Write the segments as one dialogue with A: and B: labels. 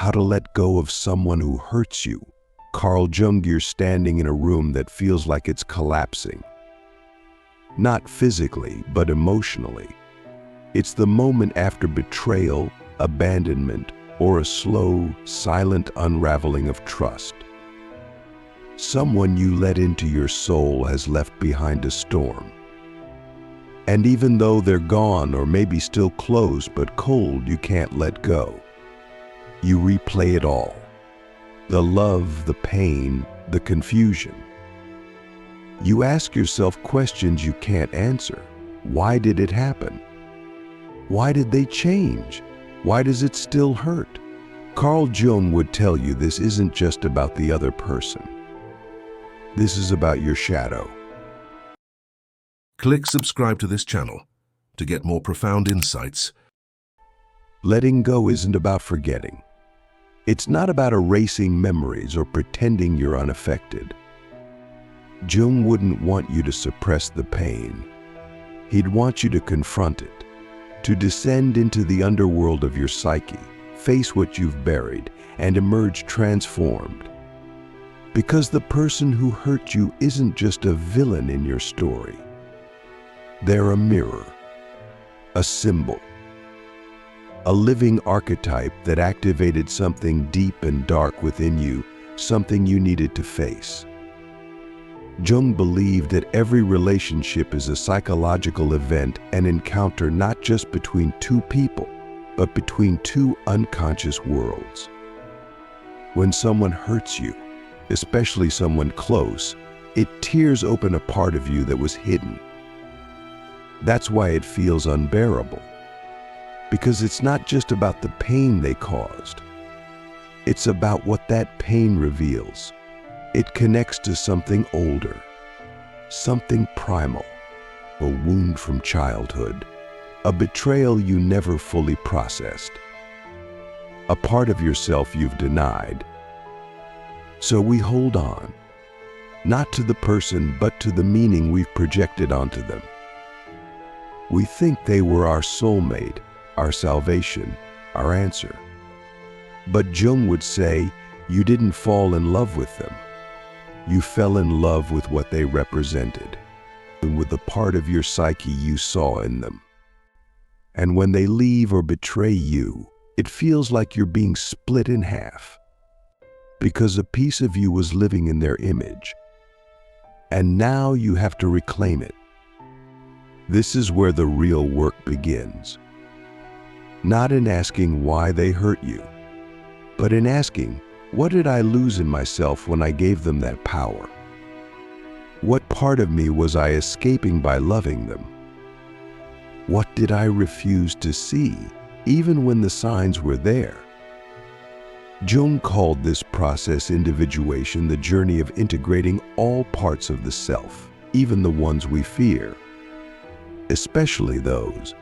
A: how to let go of someone who hurts you. Carl Jung, you're standing in a room that feels like it's collapsing. Not physically, but emotionally. It's the moment after betrayal, abandonment, or a slow, silent unraveling of trust. Someone you let into your soul has left behind a storm. And even though they're gone or maybe still close but cold, you can't let go. You replay it all. The love, the pain, the confusion. You ask yourself questions you can't answer. Why did it happen? Why did they change? Why does it still hurt? Carl Jung would tell you this isn't just about the other person. This is about your shadow.
B: Click subscribe to this channel to get more profound insights.
A: Letting go isn't about forgetting. It's not about erasing memories or pretending you're unaffected. Jung wouldn't want you to suppress the pain. He'd want you to confront it, to descend into the underworld of your psyche, face what you've buried, and emerge transformed. Because the person who hurt you isn't just a villain in your story. They're a mirror, a symbol, a living archetype that activated something deep and dark within you, something you needed to face. Jung believed that every relationship is a psychological event, an encounter not just between two people, but between two unconscious worlds. When someone hurts you, especially someone close, it tears open a part of you that was hidden. That's why it feels unbearable. Because it's not just about the pain they caused. It's about what that pain reveals. It connects to something older, something primal, a wound from childhood, a betrayal you never fully processed, a part of yourself you've denied. So we hold on, not to the person, but to the meaning we've projected onto them. We think they were our soulmate, our salvation, our answer. But Jung would say, you didn't fall in love with them. You fell in love with what they represented, and with the part of your psyche you saw in them. And when they leave or betray you, it feels like you're being split in half, because a piece of you was living in their image, and now you have to reclaim it. This is where the real work begins. Not in asking why they hurt you, but in asking, what did I lose in myself when I gave them that power? What part of me was I escaping by loving them? What did I refuse to see, even when the signs were there? Jung called this process individuation, the journey of integrating all parts of the self, even the ones we fear, especially those.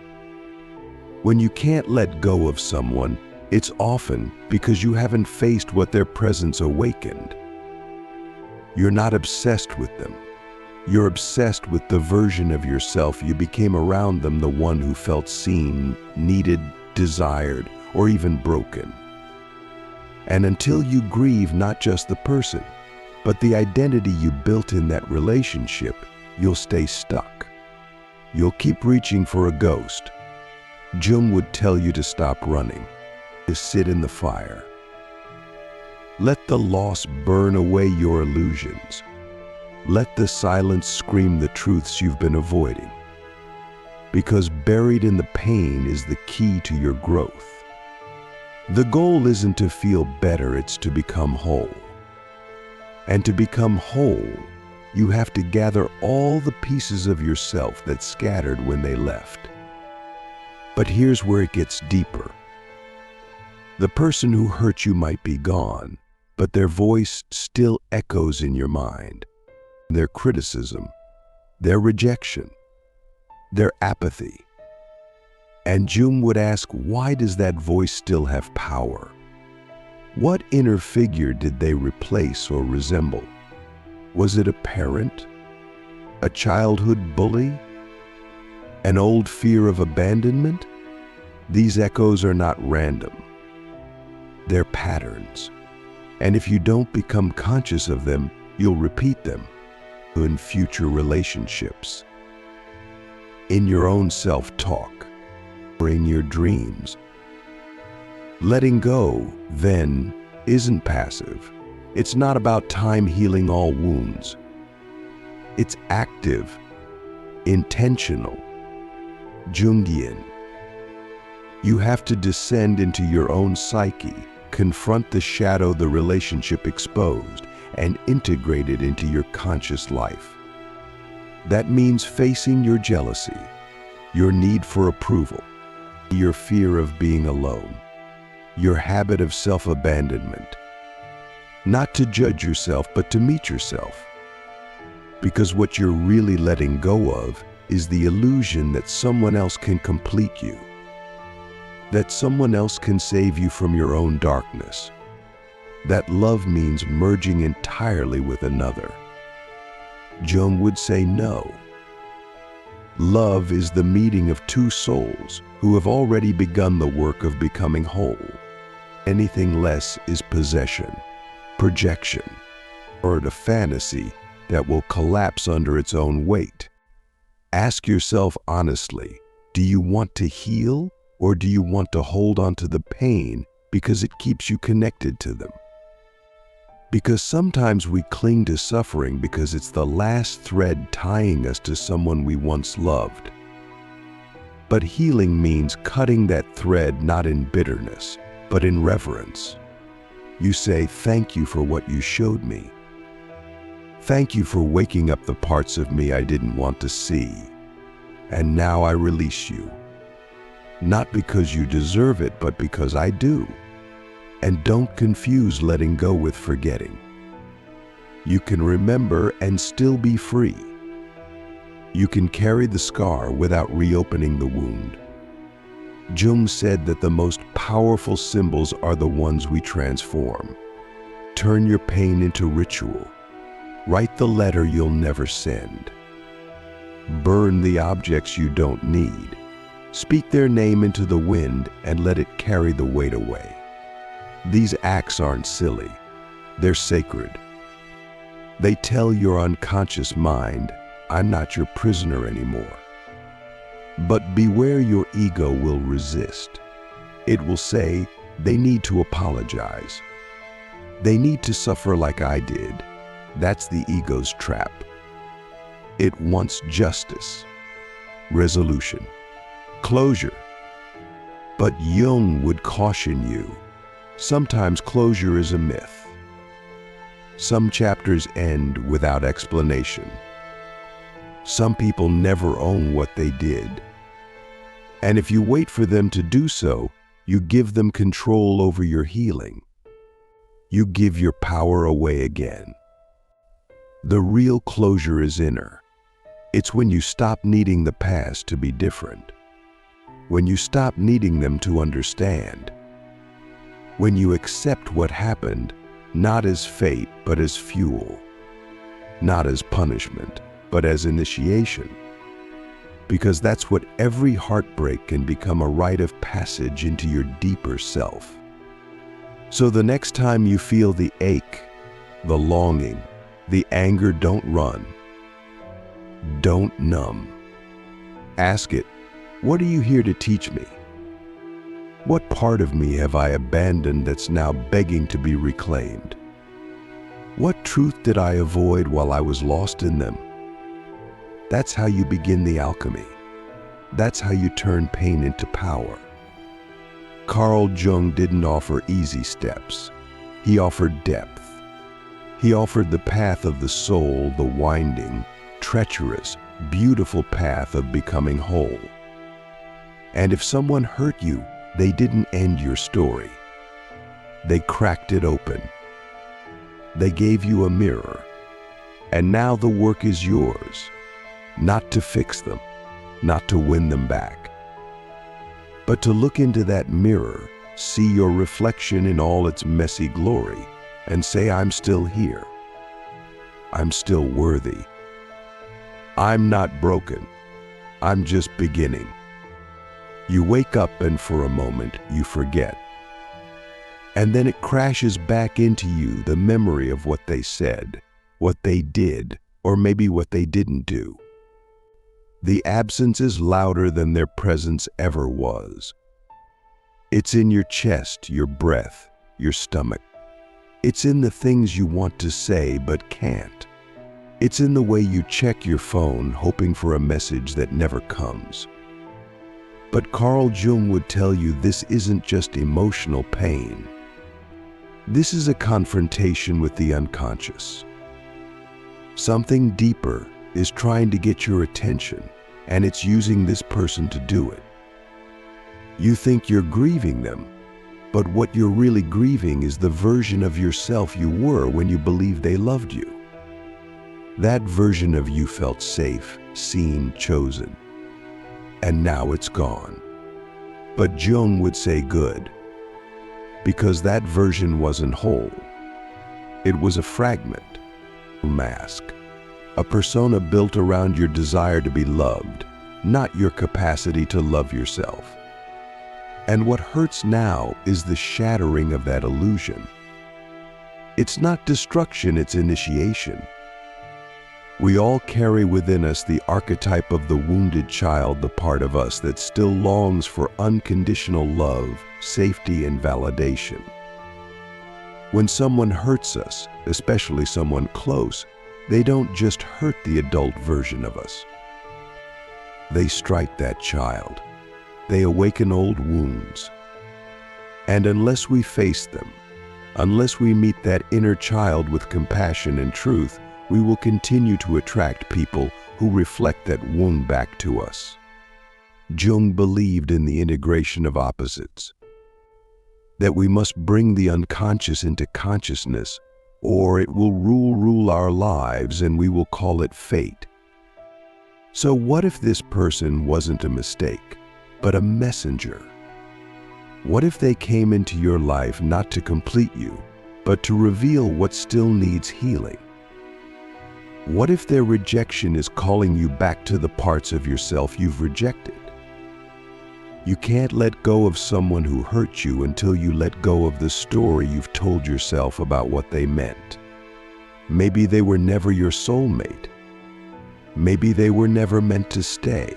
A: When you can't let go of someone, it's often because you haven't faced what their presence awakened. You're not obsessed with them. You're obsessed with the version of yourself you became around them, the one who felt seen, needed, desired, or even broken. And until you grieve not just the person, but the identity you built in that relationship, you'll stay stuck. You'll keep reaching for a ghost. Jung would tell you to stop running, to sit in the fire. Let the loss burn away your illusions. Let the silence scream the truths you've been avoiding. Because buried in the pain is the key to your growth. The goal isn't to feel better, it's to become whole. And to become whole, you have to gather all the pieces of yourself that scattered when they left. But here's where it gets deeper. The person who hurt you might be gone, but their voice still echoes in your mind. Their criticism, their rejection, their apathy. And Jung would ask, why does that voice still have power? What inner figure did they replace or resemble? Was it a parent? A childhood bully? An old fear of abandonment? These echoes are not random. They're patterns. And if you don't become conscious of them, you'll repeat them in future relationships, in your own self-talk, or in your dreams. Letting go, then, isn't passive. It's not about time healing all wounds. It's active, intentional, Jungian. You have to descend into your own psyche, confront the shadow the relationship exposed, and integrate it into your conscious life. That means facing your jealousy, your need for approval, your fear of being alone, your habit of self-abandonment. Not to judge yourself, but to meet yourself. Because what you're really letting go of is the illusion that someone else can complete you, that someone else can save you from your own darkness. That love means merging entirely with another. Jung would say no. Love is the meeting of two souls who have already begun the work of becoming whole. Anything less is possession, projection, or a fantasy that will collapse under its own weight. Ask yourself honestly, do you want to heal, or do you want to hold on to the pain because it keeps you connected to them? Because sometimes we cling to suffering because it's the last thread tying us to someone we once loved. But healing means cutting that thread not in bitterness, but in reverence. You say, thank you for what you showed me. Thank you for waking up the parts of me I didn't want to see. And now I release you. Not because you deserve it, but because I do. And don't confuse letting go with forgetting. You can remember and still be free. You can carry the scar without reopening the wound. Jung said that the most powerful symbols are the ones we transform. Turn your pain into ritual. Write the letter you'll never send. Burn the objects you don't need. Speak their name into the wind and let it carry the weight away. These acts aren't silly. They're sacred. They tell your unconscious mind, I'm not your prisoner anymore. But beware, your ego will resist. It will say, they need to apologize. They need to suffer like I did. That's the ego's trap. It wants justice, resolution, closure. But Jung would caution you, sometimes closure is a myth. Some chapters end without explanation. Some people never own what they did. And if you wait for them to do so, you give them control over your healing. You give your power away again. The real closure is inner. It's when you stop needing the past to be different. When you stop needing them to understand. When you accept what happened, not as fate, but as fuel. Not as punishment, but as initiation. Because that's what every heartbreak can become, a rite of passage into your deeper self. So the next time you feel the ache, the longing, the anger, don't run. Don't numb. Ask it, what are you here to teach me? What part of me have I abandoned that's now begging to be reclaimed? What truth did I avoid while I was lost in them? That's how you begin the alchemy. That's how you turn pain into power. Carl Jung didn't offer easy steps. He offered depth. He offered the path of the soul, the winding, treacherous, beautiful path of becoming whole. And if someone hurt you, they didn't end your story. They cracked it open. They gave you a mirror. And now the work is yours. Not to fix them, not to win them back, but to look into that mirror, see your reflection in all its messy glory, and say, I'm still here. I'm still worthy. I'm not broken. I'm just beginning. You wake up and for a moment you forget. And then it crashes back into you, the memory of what they said, what they did, or maybe what they didn't do. The absence is louder than their presence ever was. It's in your chest, your breath, your stomach. It's in the things you want to say but can't. It's in the way you check your phone hoping for a message that never comes. But Carl Jung would tell you this isn't just emotional pain. This is a confrontation with the unconscious. Something deeper is trying to get your attention, and it's using this person to do it. You think you're grieving them, but what you're really grieving is the version of yourself you were when you believed they loved you. That version of you felt safe, seen, chosen. And now it's gone. But Jung would say good, because that version wasn't whole. It was a fragment, a mask, a persona built around your desire to be loved, not your capacity to love yourself. And what hurts now is the shattering of that illusion. It's not destruction, it's initiation. We all carry within us the archetype of the wounded child, the part of us that still longs for unconditional love, safety, and validation. When someone hurts us, especially someone close, they don't just hurt the adult version of us. They strike that child. They awaken old wounds. And unless we face them, unless we meet that inner child with compassion and truth, we will continue to attract people who reflect that wound back to us. Jung believed in the integration of opposites, that we must bring the unconscious into consciousness, or it will rule our lives and we will call it fate. So what if this person wasn't a mistake, but a messenger? What if they came into your life not to complete you, but to reveal what still needs healing? What if their rejection is calling you back to the parts of yourself you've rejected? You can't let go of someone who hurt you until you let go of the story you've told yourself about what they meant. Maybe they were never your soulmate. Maybe they were never meant to stay.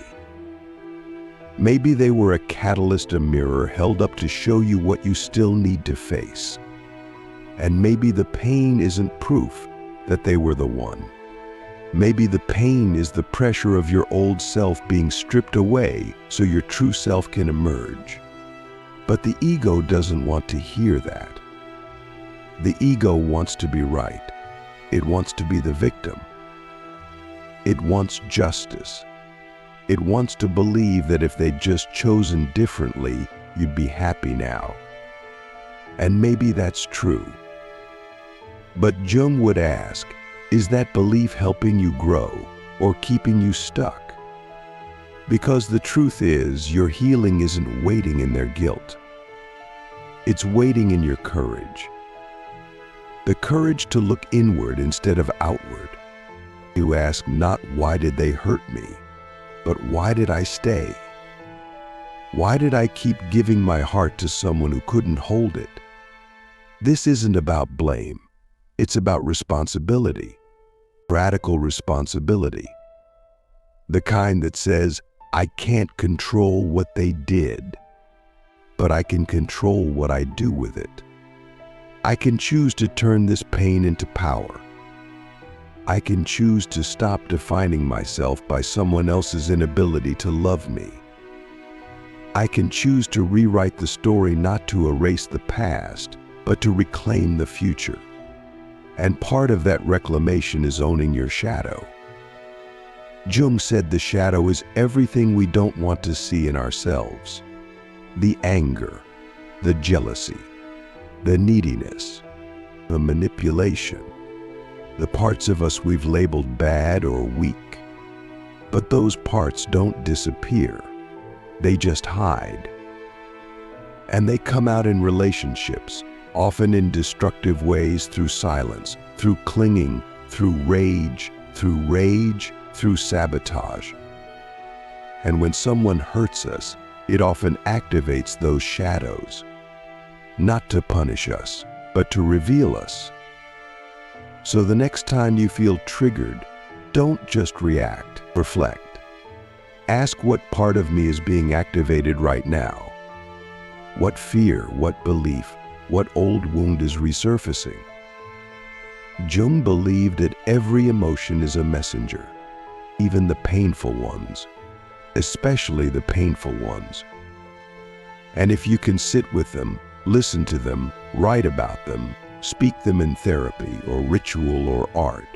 A: Maybe they were a catalyst, a mirror held up to show you what you still need to face. And maybe the pain isn't proof that they were the one. Maybe the pain is the pressure of your old self being stripped away so your true self can emerge. But the ego doesn't want to hear that. The ego wants to be right. It wants to be the victim. It wants justice. It wants to believe that if they'd just chosen differently, you'd be happy now. And maybe that's true. But Jung would ask, is that belief helping you grow or keeping you stuck? Because the truth is, your healing isn't waiting in their guilt. It's waiting in your courage. The courage to look inward instead of outward. You ask not why did they hurt me, but why did I stay? Why did I keep giving my heart to someone who couldn't hold it? This isn't about blame. It's about responsibility. Radical responsibility. The kind that says, I can't control what they did, but I can control what I do with it. I can choose to turn this pain into power. I can choose to stop defining myself by someone else's inability to love me. I can choose to rewrite the story, not to erase the past, but to reclaim the future. And part of that reclamation is owning your shadow. Jung said the shadow is everything we don't want to see in ourselves. The anger, the jealousy, the neediness, the manipulation, the parts of us we've labeled bad or weak. But those parts don't disappear. They just hide. And they come out in relationships, often in destructive ways, through silence, through clinging, through rage, through sabotage. And when someone hurts us, it often activates those shadows. not to punish us, but to reveal us. So the next time you feel triggered, don't just react, reflect. Ask what part of me is being activated right now. What fear, what belief, what old wound is resurfacing? Jung believed that every emotion is a messenger, even the painful ones, especially the painful ones. And if you can sit with them, listen to them, write about them, speak them in therapy or ritual or art,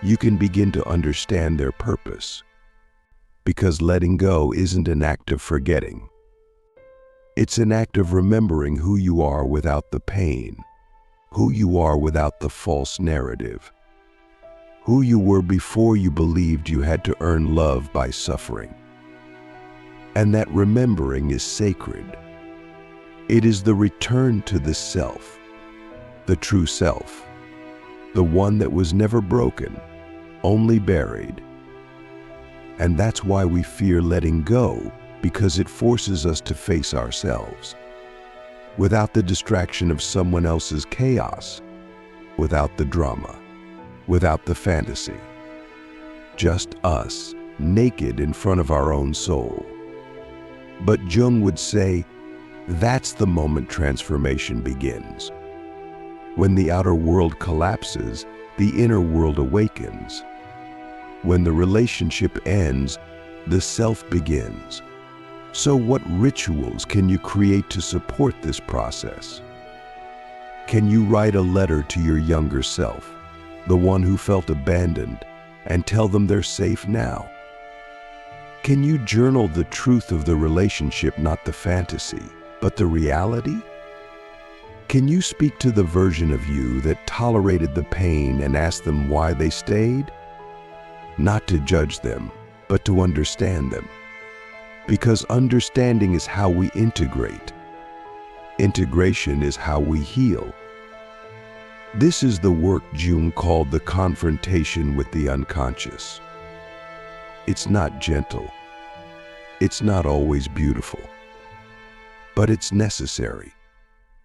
A: you can begin to understand their purpose. Because letting go isn't an act of forgetting. It's an act of remembering who you are without the pain, who you are without the false narrative, who you were before you believed you had to earn love by suffering. And that remembering is sacred. It is the return to the self, the true self, the one that was never broken, only buried. And that's why we fear letting go, because it forces us to face ourselves, without the distraction of someone else's chaos, without the drama, without the fantasy. Just us, naked in front of our own soul. But Jung would say, that's the moment transformation begins. When the outer world collapses, the inner world awakens. When the relationship ends, the self begins. So what rituals can you create to support this process? Can you write a letter to your younger self, the one who felt abandoned, and tell them they're safe now? Can you journal the truth of the relationship, not the fantasy, but the reality? Can you speak to the version of you that tolerated the pain and ask them why they stayed? Not to judge them, but to understand them. Because understanding is how we integrate. Integration is how we heal. This is the work Jung called the confrontation with the unconscious. It's not gentle. It's not always beautiful. But it's necessary.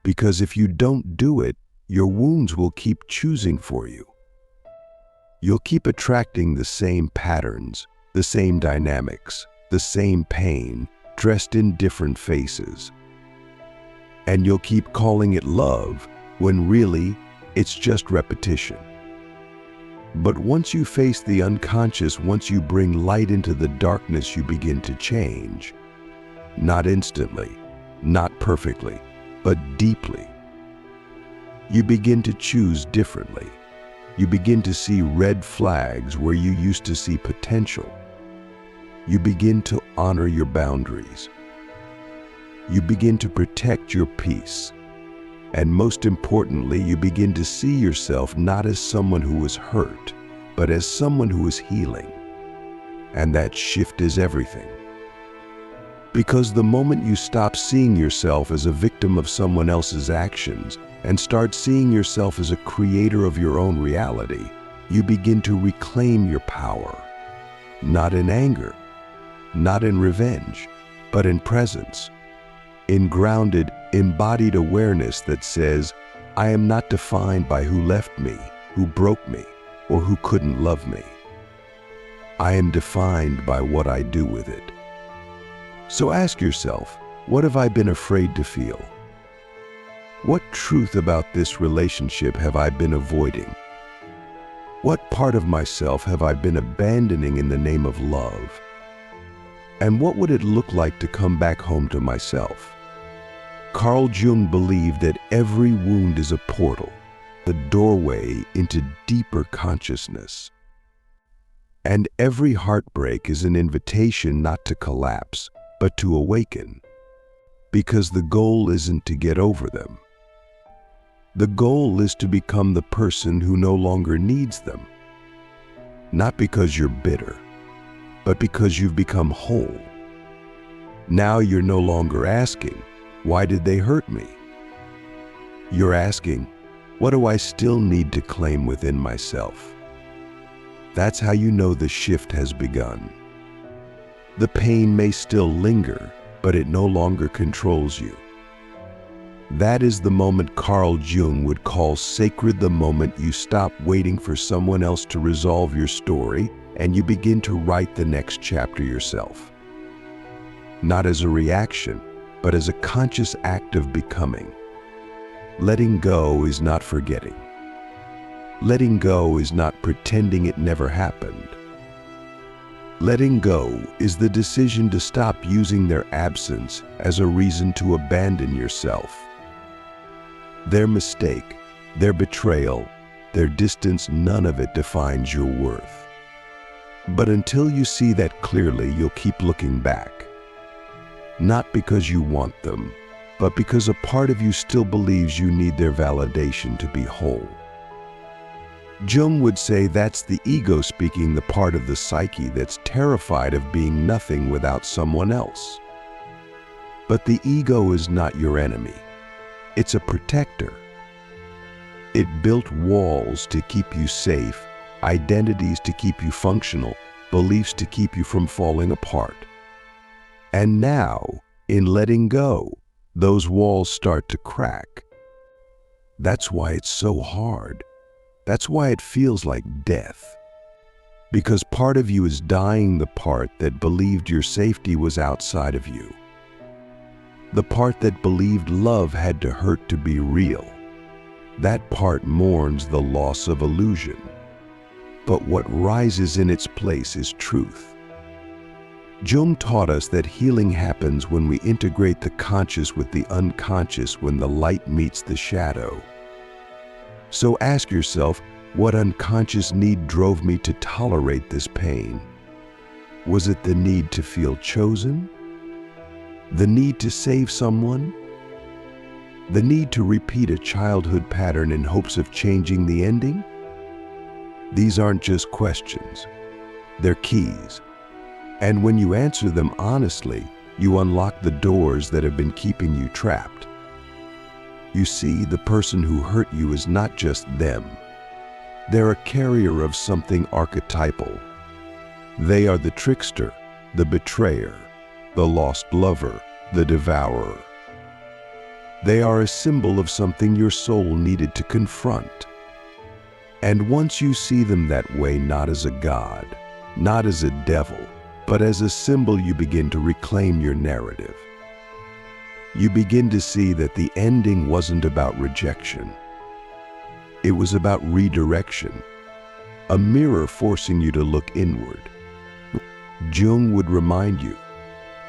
A: Because if you don't do it, your wounds will keep choosing for you. You'll keep attracting the same patterns, the same dynamics, the same pain, dressed in different faces. And you'll keep calling it love, when really, it's just repetition. But once you face the unconscious, once you bring light into the darkness, you begin to change. Not instantly, not perfectly, but deeply. You begin to choose differently. You begin to see red flags where you used to see potential. You begin to honor your boundaries. You begin to protect your peace. And most importantly, you begin to see yourself not as someone who was hurt, but as someone who is healing. And that shift is everything. Because the moment you stop seeing yourself as a victim of someone else's actions and start seeing yourself as a creator of your own reality, you begin to reclaim your power. Not in anger, not in revenge, but in presence. In grounded, embodied awareness that says, I am not defined by who left me, who broke me, or who couldn't love me. I am defined by what I do with it. So ask yourself, what have I been afraid to feel? What truth about this relationship have I been avoiding? What part of myself have I been abandoning in the name of love? And what would it look like to come back home to myself? Carl Jung believed that every wound is a portal, the doorway into deeper consciousness. And every heartbreak is an invitation not to collapse, but to awaken. Because the goal isn't to get over them. The goal is to become the person who no longer needs them. Not because you're bitter, but because you've become whole. Now you're no longer asking, why did they hurt me? You're asking, what do I still need to claim within myself? That's how you know the shift has begun. The pain may still linger, but it no longer controls you. That is the moment Carl Jung would call sacred, the moment you stop waiting for someone else to resolve your story and you begin to write the next chapter yourself. Not as a reaction, but as a conscious act of becoming. Letting go is not forgetting. Letting go is not pretending it never happened. Letting go is the decision to stop using their absence as a reason to abandon yourself. Their mistake, their betrayal, their distance, none of it defines your worth. But until you see that clearly, you'll keep looking back. Not because you want them, but because a part of you still believes you need their validation to be whole. Jung would say that's the ego speaking, the part of the psyche that's terrified of being nothing without someone else. But the ego is not your enemy. It's a protector. It built walls to keep you safe, identities to keep you functional, beliefs to keep you from falling apart. And now, in letting go, those walls start to crack. That's why it's so hard. That's why it feels like death. Because part of you is dying, the part that believed your safety was outside of you. The part that believed love had to hurt to be real. That part mourns the loss of illusion. But what rises in its place is truth. Jung taught us that healing happens when we integrate the conscious with the unconscious, when the light meets the shadow. So ask yourself, what unconscious need drove me to tolerate this pain? Was it the need to feel chosen? The need to save someone? The need to repeat a childhood pattern in hopes of changing the ending? These aren't just questions. They're keys. And when you answer them honestly, you unlock the doors that have been keeping you trapped. You see, the person who hurt you is not just them. They're a carrier of something archetypal. They are the trickster, the betrayer, the lost lover, the devourer. They are a symbol of something your soul needed to confront. And once you see them that way, not as a god, not as a devil, but as a symbol, you begin to reclaim your narrative. You begin to see that the ending wasn't about rejection. It was about redirection, a mirror forcing you to look inward. Jung would remind you,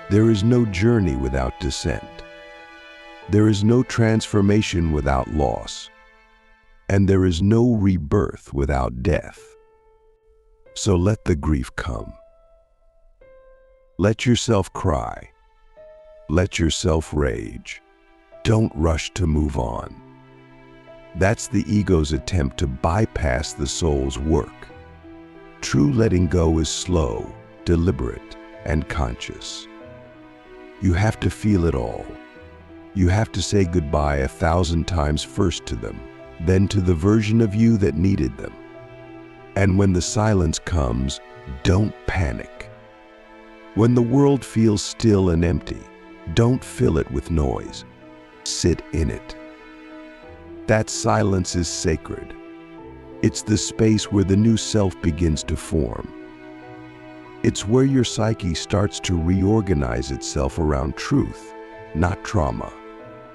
A: there is no journey without descent. There is no transformation without loss. And there is no rebirth without death. So let the grief come. Let yourself cry. Let yourself rage. Don't rush to move on. That's the ego's attempt to bypass the soul's work. True letting go is slow, deliberate, and conscious. You have to feel it all. You have to say goodbye 1,000 times, first to them, then to the version of you that needed them. And when the silence comes, don't panic. When the world feels still and empty, don't fill it with noise. Sit in it. That silence is sacred. It's the space where the new self begins to form. It's where your psyche starts to reorganize itself around truth, not trauma,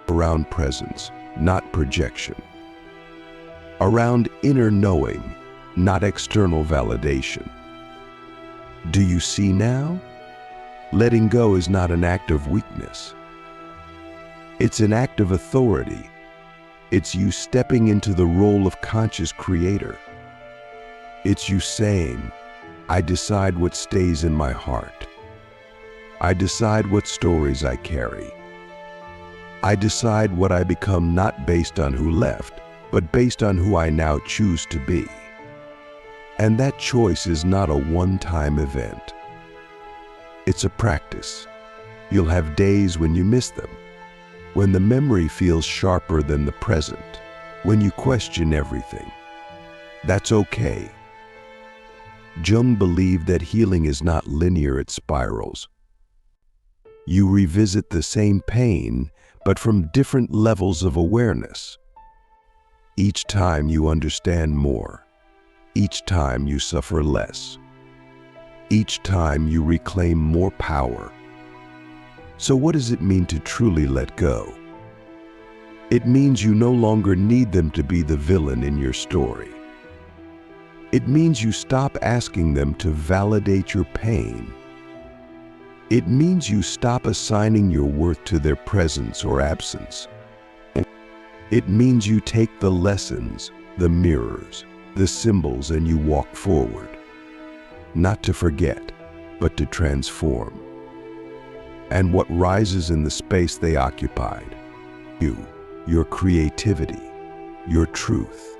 A: around presence, not projection, around inner knowing, not external validation. Do you see now? Letting go is not an act of weakness. It's an act of authority. It's you stepping into the role of conscious creator. It's you saying, I decide what stays in my heart. I decide what stories I carry. I decide what I become, not based on who left, but based on who I now choose to be. And that choice is not a one-time event. It's a practice. You'll have days when you miss them, when the memory feels sharper than the present, when you question everything. That's okay. Jung believed that healing is not linear, it spirals. You revisit the same pain, but from different levels of awareness. Each time you understand more. Each time you suffer less. Each time you reclaim more power. So what does it mean to truly let go? It means you no longer need them to be the villain in your story. It means you stop asking them to validate your pain. It means you stop assigning your worth to their presence or absence. It means you take the lessons, the mirrors, the symbols, and you walk forward. Not to forget, but to transform. And what rises in the space they occupied? You, your creativity, your truth,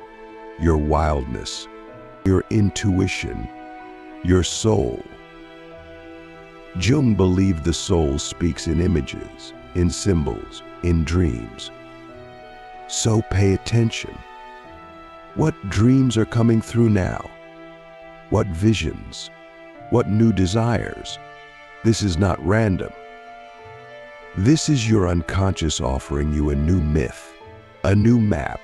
A: your wildness, your intuition, your soul. Jung believed the soul speaks in images, in symbols, in dreams. So pay attention. What dreams are coming through now? What visions? What new desires? This is not random. This is your unconscious offering you a new myth, a new map,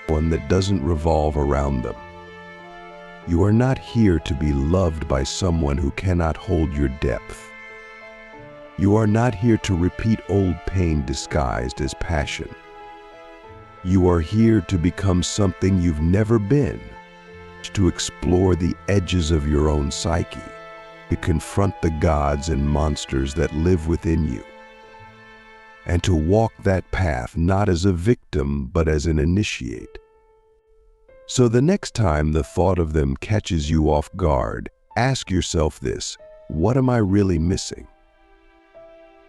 A: one that doesn't revolve around them. You are not here to be loved by someone who cannot hold your depth. You are not here to repeat old pain disguised as passion. You are here to become something you've never been, to explore the edges of your own psyche, to confront the gods and monsters that live within you, and to walk that path not as a victim but as an initiate. So the next time the thought of them catches you off guard, ask yourself this: what am I really missing?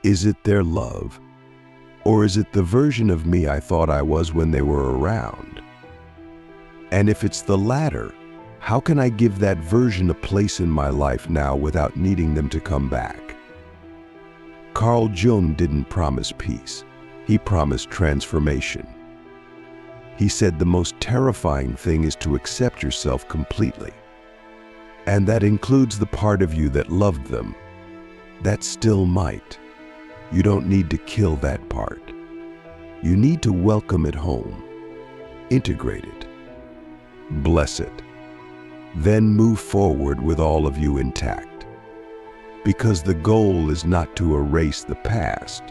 A: Is it their love? Or is it the version of me I thought I was when they were around? And if it's the latter, how can I give that version a place in my life now without needing them to come back? Carl Jung didn't promise peace. He promised transformation. He said the most terrifying thing is to accept yourself completely. And that includes the part of you that loved them. That still might. You don't need to kill that part. You need to welcome it home, integrate it, bless it, then move forward with all of you intact. Because the goal is not to erase the past.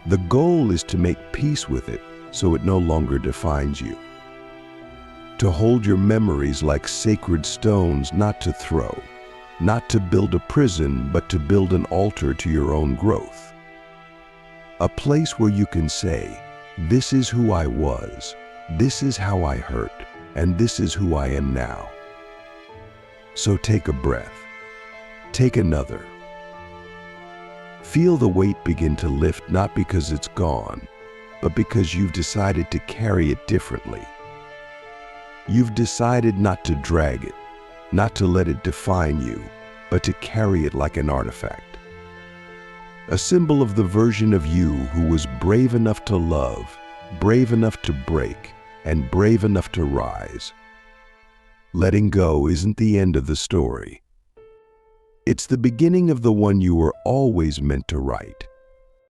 A: The goal is to make peace with it so it no longer defines you. To hold your memories like sacred stones, not to throw. Not to build a prison, but to build an altar to your own growth. A place where you can say, this is who I was, this is how I hurt, and this is who I am now. So take a breath. Take another. Feel the weight begin to lift, not because it's gone, but because you've decided to carry it differently. You've decided not to drag it, not to let it define you, but to carry it like an artifact. A symbol of the version of you who was brave enough to love, brave enough to break, and brave enough to rise. Letting go isn't the end of the story. It's the beginning of the one you were always meant to write.